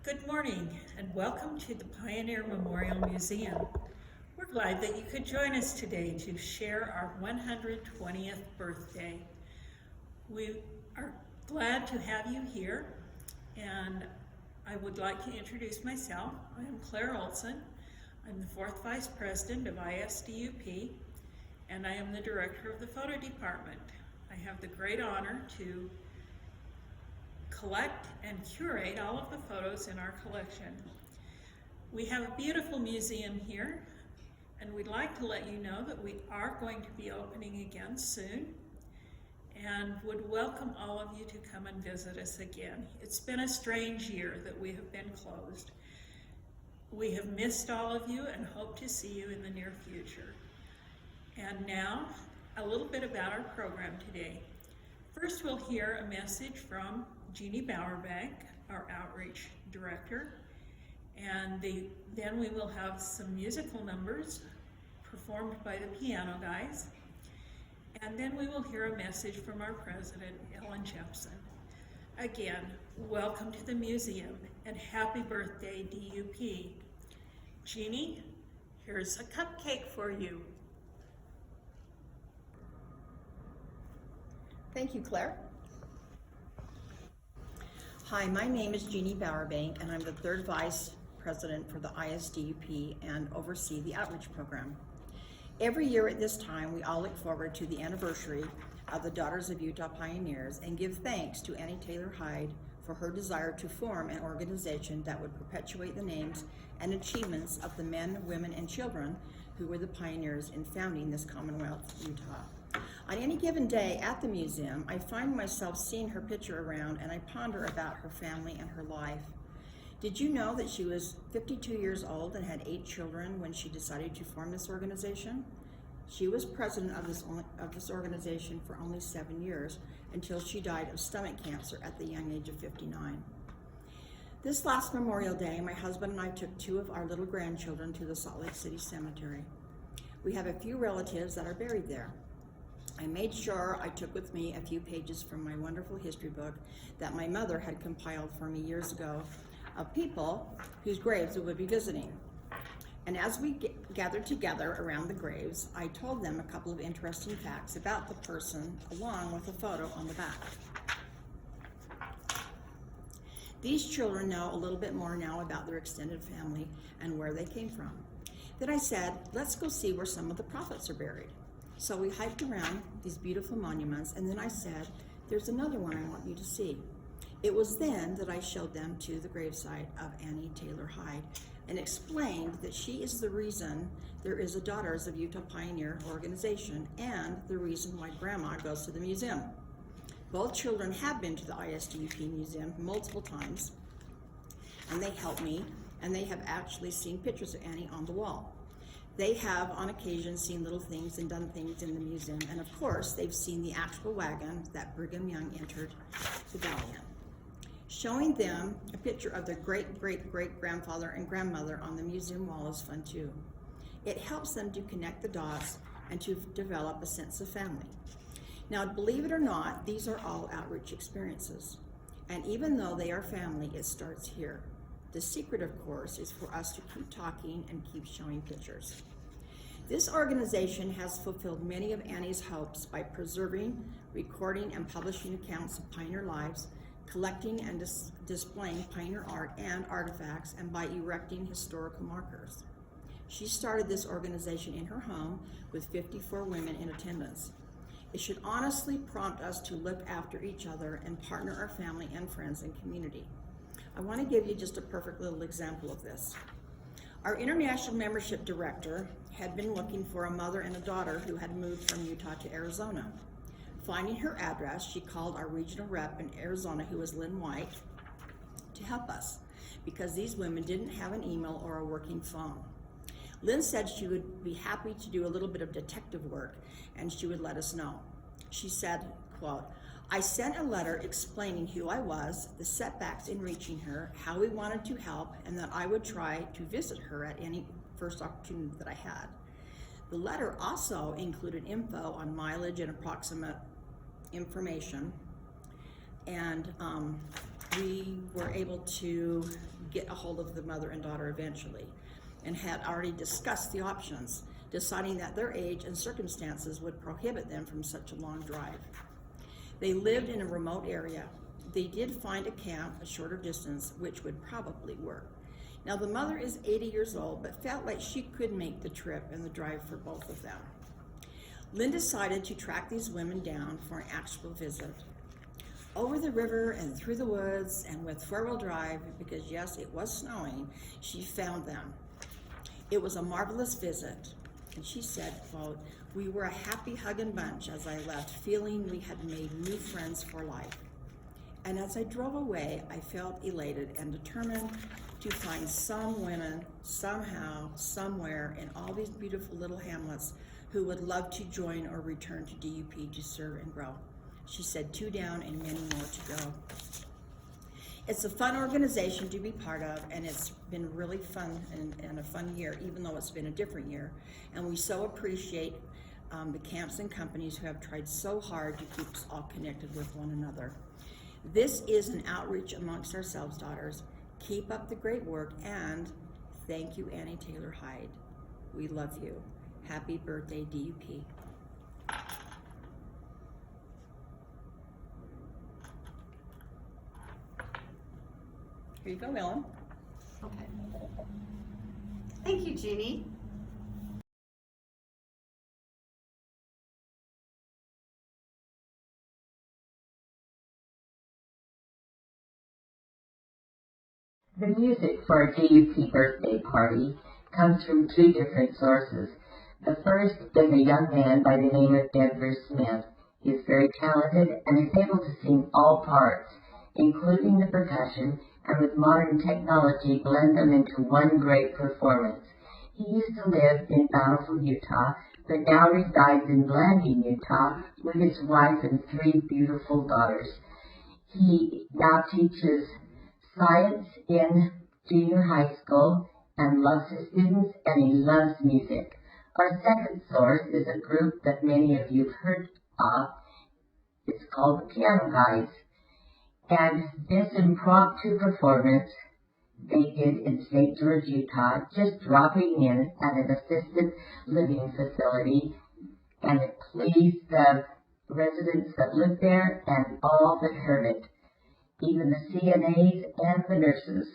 Good morning and welcome to the Pioneer Memorial Museum. We're glad that you could join us today to share our 120th birthday. We are glad to have you here, and I would like to introduce myself. I am Claire Olson. I'm the 4th Vice President of ISDUP, and I am the Director of the Photo Department. I have the great honor to collect and curate all of the photos in our collection. We have a beautiful museum here, and we'd like to let you know that we are going to be opening again soon and would welcome all of you to come and visit us again. It's been a strange year that we have been closed. We have missed all of you and hope to see you in the near future. And now, a little bit about our program today. First, we'll hear a message from Jeannie Bowerbank, our Outreach Director, and then we will have some musical numbers performed by the piano guys, and then we will hear a message from our President, Ellen Jepson. Again, welcome to the museum and happy birthday, DUP. Jeannie, here's a cupcake for you. Thank you, Claire. Hi, my name is Jeannie Bowerbank, and I'm the 3rd Vice President for the ISDUP and oversee the outreach program. Every year at this time, we all look forward to the anniversary of the Daughters of Utah Pioneers and give thanks to Annie Taylor Hyde for her desire to form an organization that would perpetuate the names and achievements of the men, women, and children who were the pioneers in founding this Commonwealth, Utah. On any given day at the museum, I find myself seeing her picture around and I ponder about her family and her life. Did you know that she was 52 years old and had 8 children when she decided to form this organization? She was president of this organization for only 7 years until she died of stomach cancer at the young age of 59. This last Memorial Day, my husband and I took 2 of our little grandchildren to the Salt Lake City Cemetery. We have a few relatives that are buried there. I made sure I took with me a few pages from my wonderful history book that my mother had compiled for me years ago of people whose graves we would be visiting. And as we gathered together around the graves, I told them a couple of interesting facts about the person along with a photo on the back. These children know a little bit more now about their extended family and where they came from. Then I said, let's go see where some of the prophets are buried. So we hiked around these beautiful monuments, and then I said, there's another one I want you to see. It was then that I showed them to the gravesite of Annie Taylor Hyde and explained that she is the reason there is a Daughters of Utah Pioneer organization and the reason why Grandma goes to the museum. Both children have been to the ISDUP museum multiple times, and they helped me, and they have actually seen pictures of Annie on the wall. They have, on occasion, seen little things and done things in the museum, and of course, they've seen the actual wagon that Brigham Young entered the valley in. Showing them a picture of their great-great-great-grandfather and grandmother on the museum wall is fun too. It helps them to connect the dots and to develop a sense of family. Now, believe it or not, these are all outreach experiences. And even though they are family, it starts here. The secret, of course, is for us to keep talking and keep showing pictures. This organization has fulfilled many of Annie's hopes by preserving, recording, and publishing accounts of pioneer lives, collecting and displaying pioneer art and artifacts, and by erecting historical markers. She started this organization in her home with 54 women in attendance. It should honestly prompt us to look after each other and partner our family and friends and community. I want to give you just a perfect little example of this. Our international membership director had been looking for a mother and a daughter who had moved from Utah to Arizona. Finding her address, she called our regional rep in Arizona, who was Lynn White, to help us because these women didn't have an email or a working phone. Lynn said she would be happy to do a little bit of detective work and she would let us know. She said, quote, I sent a letter explaining who I was, the setbacks in reaching her, how we wanted to help, and that I would try to visit her at any first opportunity that I had. The letter also included info on mileage and approximate information, and we were able to get a hold of the mother and daughter eventually, and had already discussed the options, deciding that their age and circumstances would prohibit them from such a long drive. They lived in a remote area. They did find a camp a shorter distance, which would probably work. Now, the mother is 80 years old, but felt like she could make the trip and the drive for both of them. Lynn decided to track these women down for an actual visit. Over the river and through the woods and with four-wheel drive, because yes, it was snowing, she found them. It was a marvelous visit, and she said, quote, "We were a happy hugging bunch as I left, feeling we had made new friends for life. And as I drove away, I felt elated and determined to find some women, somehow, somewhere, in all these beautiful little hamlets who would love to join or return to DUP to serve and grow." She said 2 down and many more to go. It's a fun organization to be part of, and it's been really fun and a fun year, even though it's been a different year. And we so appreciate the camps and companies who have tried so hard to keep us all connected with one another. This is an outreach amongst ourselves, daughters. Keep up the great work, and thank you, Annie Taylor Hyde. We love you. Happy birthday, DUP. Here you go, Ellen. Okay. Thank you, Jeannie. The music for a DUP birthday party comes from 2 different sources. The first is a young man by the name of Denver Smith. He is very talented and is able to sing all parts, including the percussion, and with modern technology blend them into one great performance. He used to live in Bountiful, Utah, but now resides in Blanding, Utah, with his wife and 3 beautiful daughters. He now teaches science in junior high school and loves his students, and he loves music. Our second source is a group that many of you have heard of. It's called the Piano Guys. And this impromptu performance they did in St. George, Utah, just dropping in at an assisted living facility, and it pleased the residents that lived there and all that heard it, even the CNAs and the nurses.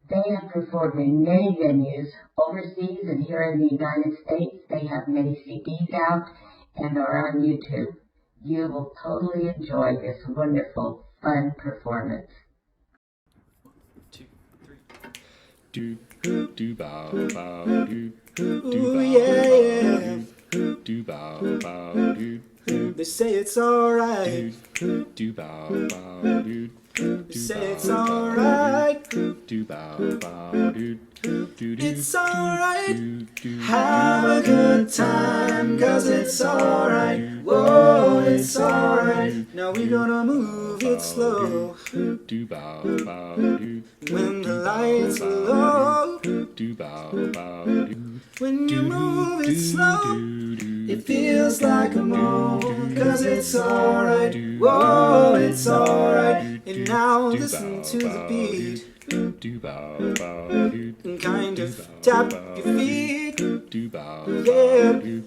They have performed in many venues overseas and here in the United States. They have many CDs out and are on YouTube. You will totally enjoy this wonderful, fun performance. 2, 3. Do do bow bow do do bow yeah. do bow bow do. They say it's alright. Do bow bow do. They say it's alright. Do bow bow do. It's alright. Have a good time, 'cause it's alright. Whoa, it's alright. Now we're gonna move it slow. Do bow bow do. When the lights are low. Do bow bow do. When you move it slow, it feels like a moan. 'Cause it's alright. Whoa, it's alright. And now listen to the beat. Do bow bow do. And kind of tap your feet. Do bow Yeah. do.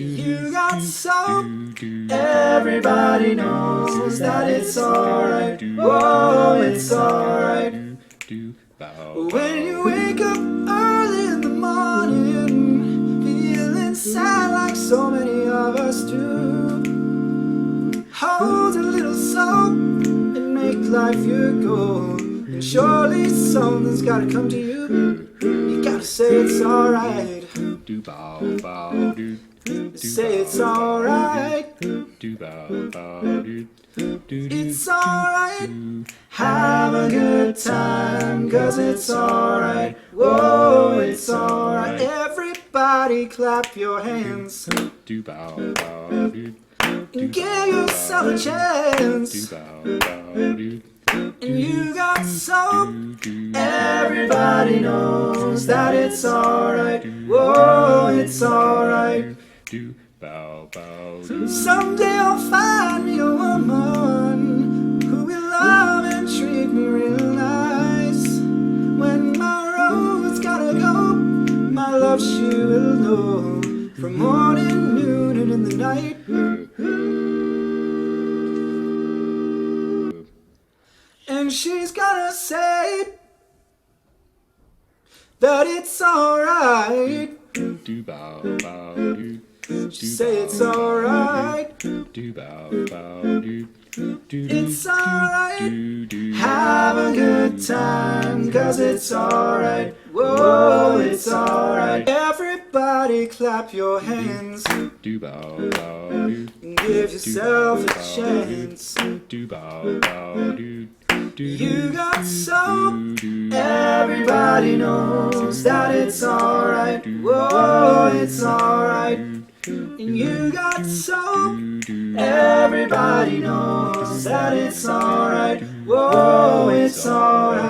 You got soul. Everybody knows that it's alright. Whoa, it's alright. Do bow. When you wake up early in the morning, feeling sad like so many of us do, hold a little soap and make life your goal. And surely something's gotta come to you. You gotta say it's alright. Do bow bow do. Say it's alright. Do bow bow do. It's alright. Have a good time, 'cause it's alright. Whoa, it's alright. Everybody clap your hands Do bow bow do. and give yourself a Do chance. bow bow do. And you got soap. Everybody knows that it's alright. Whoa, it's alright. Do bow bow do. Someday I'll find me a woman who will love and she will know from morning, noon, and in the night. And she's gonna say that it's alright. Do bow bow do. Say it's alright. Do bow bow do. It's alright. Have a good time, 'cause it's alright. Whoa, it's alright. Everybody clap your hands. Do bow bow do. Give yourself a chance. Do bow bow do. You got soap. Everybody knows that it's alright. Whoa, it's alright. And you got soap. Everybody knows that it's alright. Whoa, it's alright.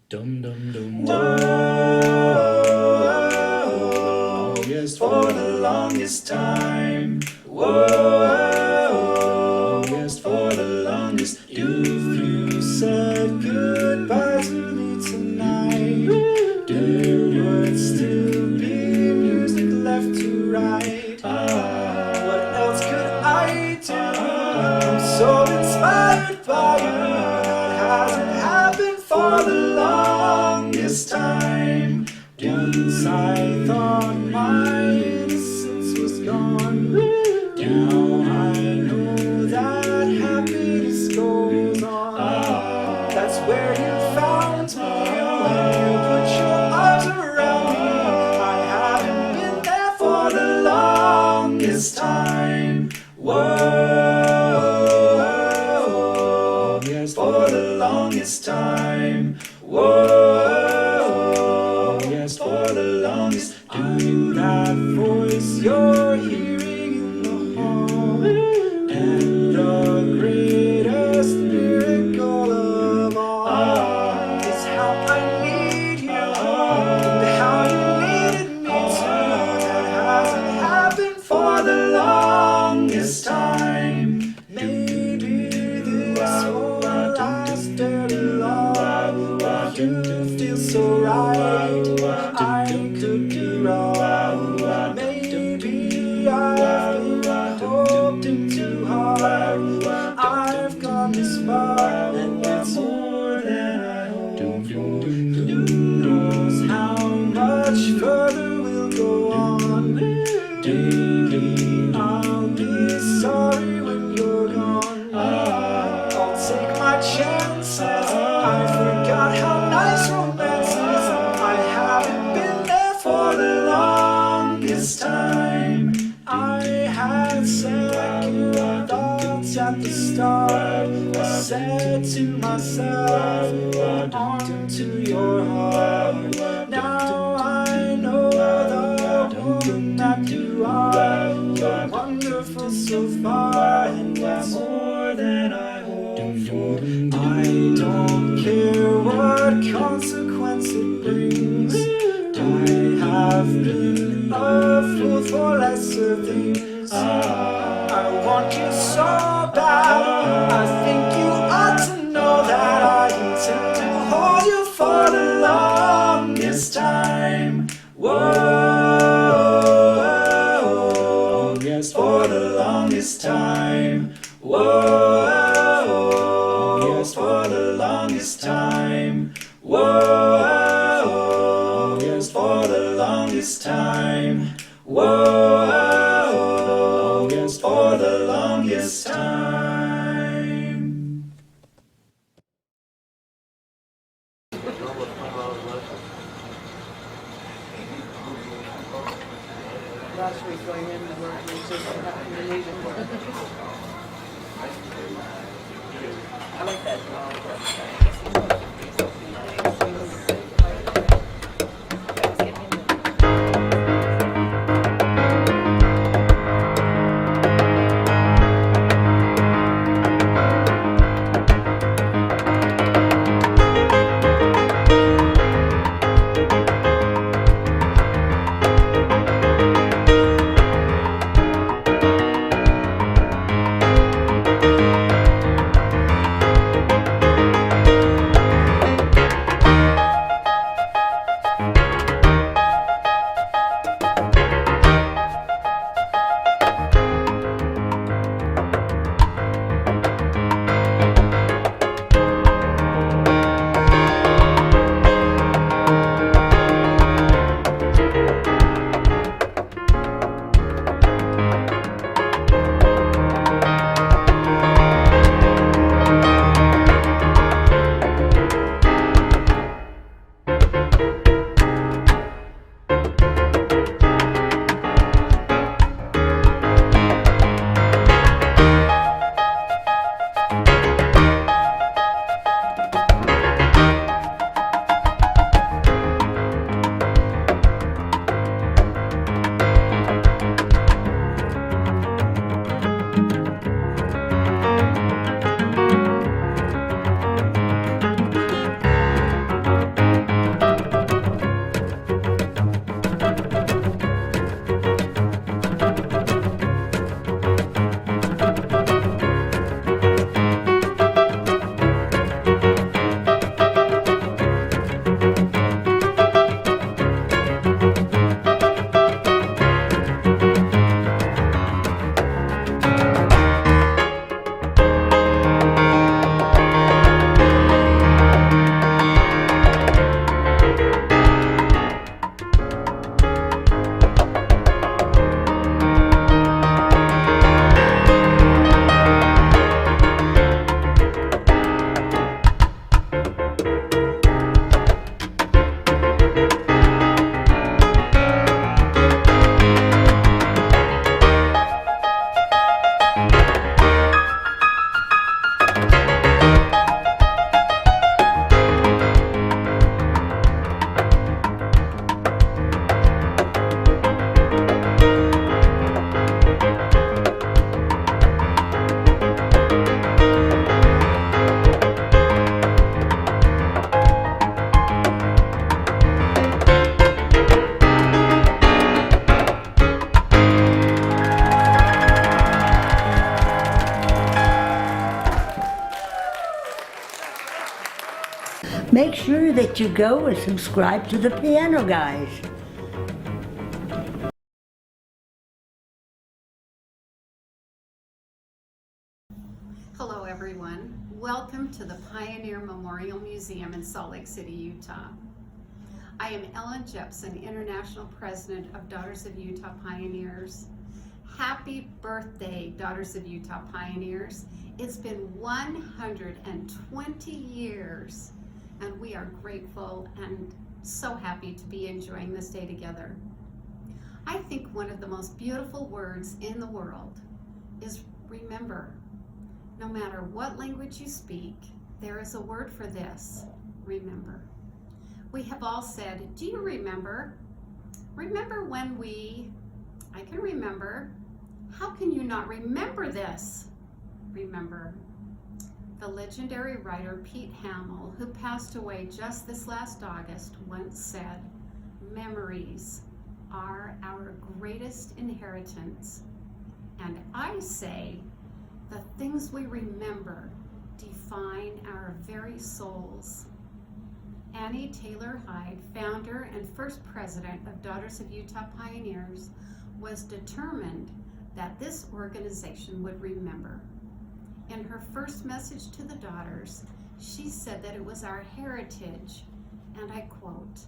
Dum dum dum. Whoa, Yes, for the longest time. Whoa, yes, for the longest. if you said goodbye to me tonight, there would still be music left to write. What else could I do? I'm so inspired by you. That hasn't happened for the longest time. Once I thought my innocence was gone. Now I know that happiness goes on. That's where you found me when you put your arms around me. I haven't been there for the longest time. Whoa, Yes, for the longest time. Whoa, yes, for the longest. Do that voice you're hearing in the hall, and the greatest miracle of all is how I need you, and how you needed me too. That hasn't happened for the longest time. Maybe this won't last very long. You feel so right. I could be wrong. Maybe I've been hoping too hard. I've gone this far, and it's more than I hoped for. Who knows how much further we'll go on? Maybe I'll be sorry when you're gone. I'll take my chances. I forgot how nice romance is. I haven't been there for the longest time. I had second thoughts at the start. I said to myself, hold on to your heart. Now I know the woman that you are. You're wonderful so far, and that's more than I hoped for. I don't care what consequence it brings. I have been a fool for lesser things. I want you so bad. I think you ought to know that I intend to hold you for the longest time. Whoa, yes, for the longest time. Whoa, yes, for the longest time. Whoa, yes, for the longest time. Whoa, yes, for the longest time. Last week going in, we just happened to leave it. I like that. that you go and subscribe to the Piano Guys. Hello everyone. Welcome to the Pioneer Memorial Museum in Salt Lake City, Utah. I am Ellen Jepson, International President of Daughters of Utah Pioneers. Happy birthday, Daughters of Utah Pioneers. It's been 120 years, and we are grateful and so happy to be enjoying this day together. I think one of the most beautiful words in the world is remember. No matter what language you speak, there is a word for this, remember. We have all said, do you remember? Remember when I can remember. How can you not remember this? Remember. The legendary writer Pete Hamill, who passed away just this last August, once said, memories are our greatest inheritance. And I say, the things we remember define our very souls. Annie Taylor Hyde, founder and first president of Daughters of Utah Pioneers, was determined that this organization would remember. In her first message to the daughters, she said that it was our heritage, and I quote,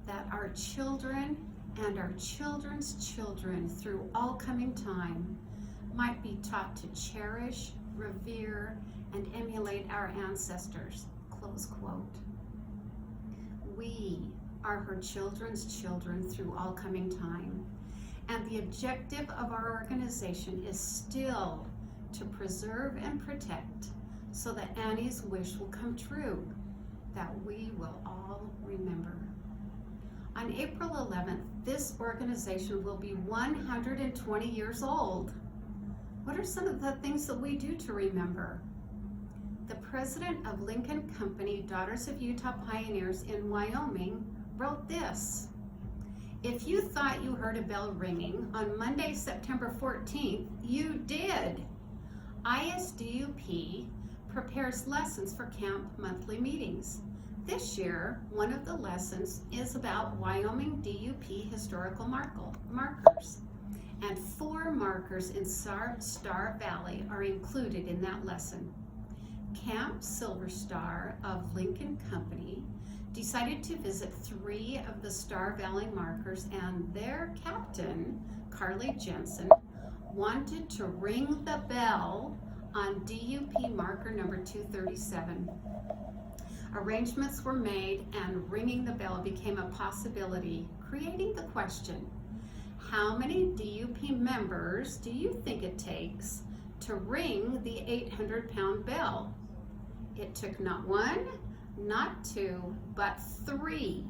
that our children and our children's children through all coming time might be taught to cherish, revere, and emulate our ancestors, close quote. We are her children's children through all coming time, and the objective of our organization is still to preserve and protect so that Annie's wish will come true, that we will all remember. On April 11th, this organization will be 120 years old. What are some of the things that we do to remember? The president of Lincoln Company Daughters of Utah Pioneers in Wyoming wrote this. If you thought you heard a bell ringing on Monday, September 14th, you did. ISDUP prepares lessons for camp monthly meetings. This year, one of the lessons is about Wyoming DUP historical markers. And 4 markers in Star Valley are included in that lesson. Camp Silver Star of Lincoln Company decided to visit 3 of the Star Valley markers, and their captain, Carly Jensen, wanted to ring the bell on DUP marker number 237. Arrangements were made and ringing the bell became a possibility, creating the question, how many DUP members do you think it takes to ring the 800-pound bell? It took not 1, not 2, but 3,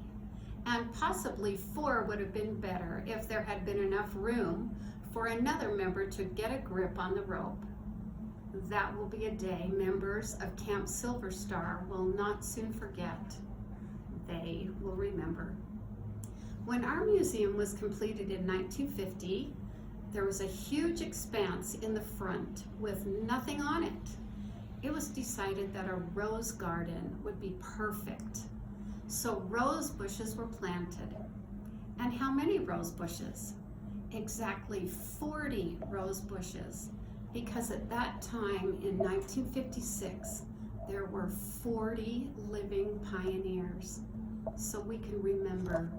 and possibly 4 would have been better if there had been enough room for another member to get a grip on the rope. That will be a day members of Camp Silver Star will not soon forget. They will remember. When our museum was completed in 1950, there was a huge expanse in the front with nothing on it. It was decided that a rose garden would be perfect. So rose bushes were planted. And how many rose bushes? Exactly 40 rose bushes, because at that time in 1956, there were 40 living pioneers. So we can remember.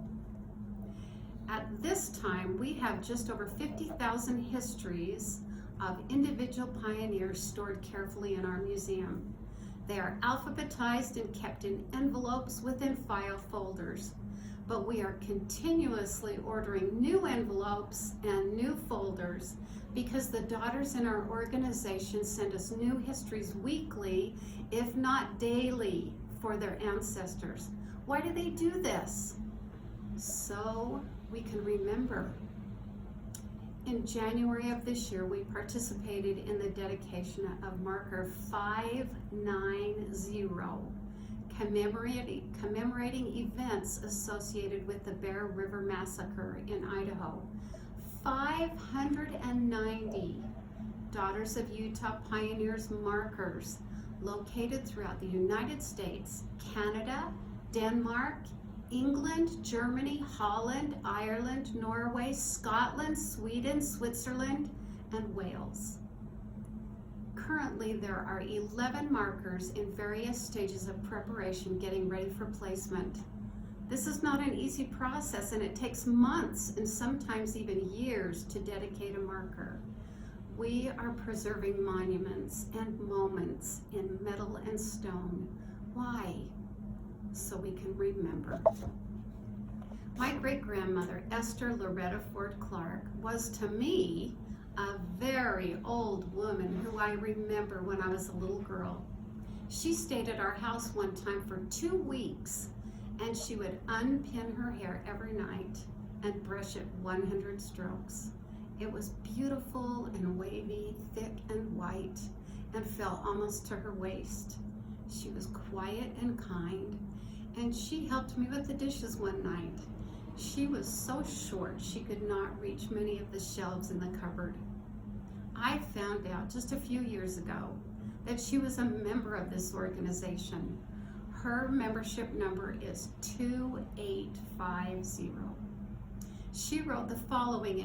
At this time, we have just over 50,000 histories of individual pioneers stored carefully in our museum. They are alphabetized and kept in envelopes within file folders, but we are continuously ordering new envelopes and new folders because the daughters in our organization send us new histories weekly, if not daily, for their ancestors. Why do they do this? So we can remember. In January of this year, we participated in the dedication of marker 590, commemorating events associated with the Bear River Massacre in Idaho. 590 Daughters of Utah Pioneers markers located throughout the United States, Canada, Denmark, England, Germany, Holland, Ireland, Norway, Scotland, Sweden, Switzerland, and Wales. Currently, there are 11 markers in various stages of preparation getting ready for placement. This is not an easy process, and it takes months and sometimes even years to dedicate a marker. We are preserving monuments and moments in metal and stone. Why? So we can remember. My great-grandmother, Esther Loretta Ford Clark, was to me a very old woman who I remember when I was a little girl. She stayed at our house one time for 2 weeks, and she would unpin her hair every night and brush it 100 strokes. It was beautiful and wavy, thick and white, and fell almost to her waist. She was quiet and kind, and she helped me with the dishes one night. She was so short she could not reach many of the shelves in the cupboard. I found out just a few years ago that she was a member of this organization. Her membership number is 2850. She wrote the following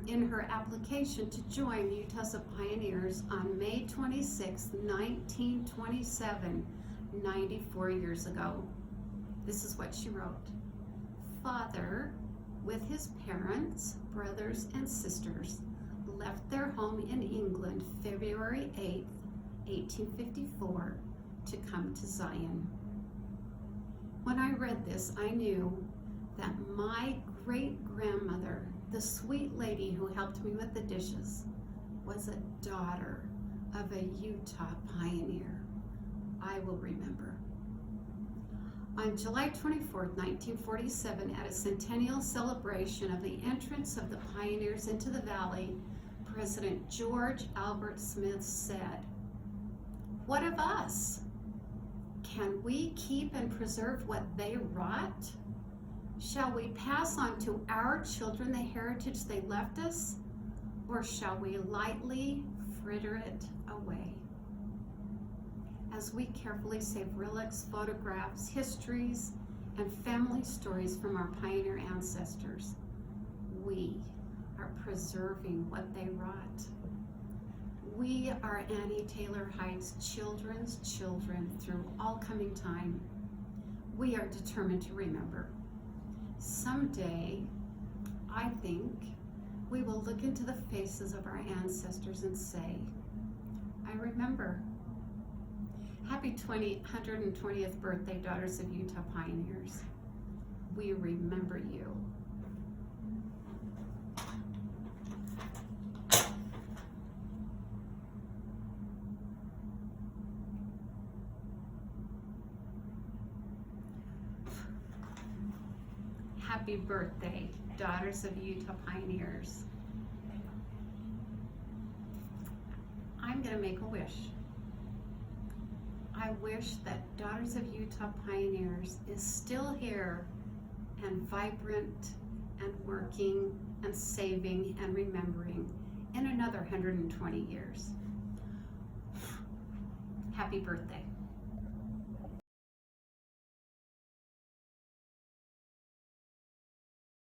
in her application to join Utah Pioneers on May 26, 1927, 94 years ago. This is what she wrote. Father, with his parents, brothers, and sisters, left their home in England February 8, 1854, to come to Zion. When I read this, I knew that my great-grandmother, the sweet lady who helped me with the dishes, was a daughter of a Utah pioneer. I will remember. On July 24, 1947, at a centennial celebration of the entrance of the pioneers into the valley, President George Albert Smith said, "What of us? Can we keep and preserve what they wrought? Shall we pass on to our children the heritage they left us, or shall we lightly fritter it away?" As we carefully save relics, photographs, histories, and family stories from our pioneer ancestors, we are preserving what they wrought. We are Annie Taylor Hyde's children's children through all coming time. We are determined to remember. Someday, I think, we will look into the faces of our ancestors and say, "I remember." Happy 120th birthday, Daughters of Utah Pioneers. We remember you. Happy birthday, Daughters of Utah Pioneers. I'm going to make a wish. I wish that Daughters of Utah Pioneers is still here and vibrant and working and saving and remembering in another 120 years. Happy birthday.